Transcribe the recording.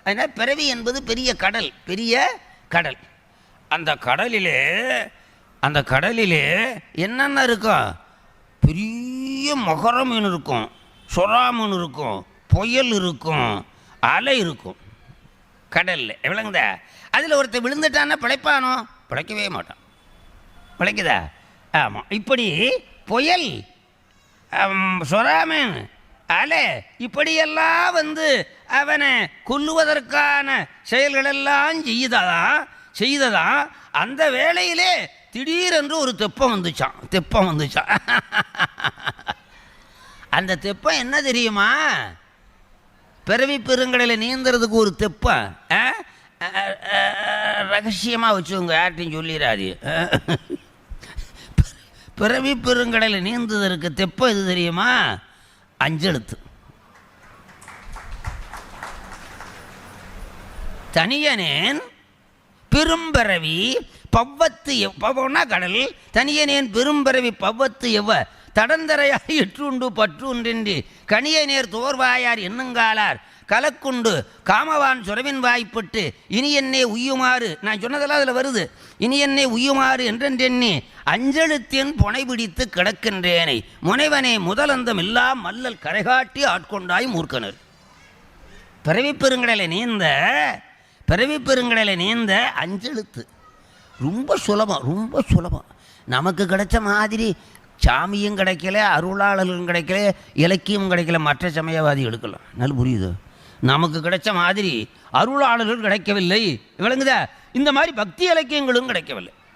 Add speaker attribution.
Speaker 1: அதனால் பிறவி என்பது பெரிய கடல், பெரிய கடல். அந்த கடலிலே என்னென்ன இருக்கும்? பெரிய மகர மீன் இருக்கும், சொரா மீன் இருக்கும், புயல் இருக்கும், அலை இருக்கும் கடலில். எவ்வளோங்கதா? அதில் ஒருத்தர் விழுந்துட்டான்னா பிழைப்பானோ? பிழைக்கவே மாட்டான். பிழைக்குதா? ஆமாம். இப்படி புயல், சொரா மீன், அலை, இப்படியெல்லாம் அவனை கொல்லுவதற்கான செயல்களெல்லாம் செய்ததான். அந்த வேளையிலே திடீரென்று ஒரு தெப்பம் வந்துச்சான். அந்த தெப்பம் என்ன தெரியுமா? பிறவி பெருங்கடலில் நீந்துறதுக்கு ஒரு தெப்பம் ரகசியமாக வச்சுக்கோங்க, யார்ட்டையும் சொல்லிடாது. பிறவி பெருங்கடலில் நீந்துவதற்கு தெப்பம் எது தெரியுமா? 5 எழுத்து. தனியனேன் பெரும்பரவி பவ்வத்து பவனா கடல், தனியனேன் பெரும்பரவி பவ்வத்து எவ்வ தடந்தரையாய் எற்றுண்டு பற்றுன்றி கனியநேர் தோர்வாயார் எண்ணுங்காலார் கலக்குண்டு காமவான் சுரவின் வாய்ப்பட்டு இனி என்னே உய்யுமாறு, நான் சொன்னதெல்லாம் அதில் வருது, இனி என்னே உய்யுமாறு என்றென்றெண்ணி அஞ்செழுத்தின் புனை பிடித்து கிடக்கின்றேனை முனைவனே முதலந்தம் எல்லாம் மல்லல் கரைகாட்டி ஆட்கொண்டாய் மூர்க்கனர். பிறவி பெருங்கடலை நீந்த 5 எழுத்து. ரொம்ப சுலபம். நமக்கு கிடைச்ச மாதிரி சாமியும் கிடைக்கல, அருளாளர்களும் கிடைக்கல, இலக்கியம் கிடைக்கல, மற்ற சமயவாதி எடுக்கலாம். நல்ல புரியுது? நமக்கு கிடைச்ச மாதிரி அருளாளர்கள் கிடைக்கவில்லை, விளங்குதா? இந்த மாதிரி பக்தி இலக்கியங்களும் கிடைக்கவில்லை.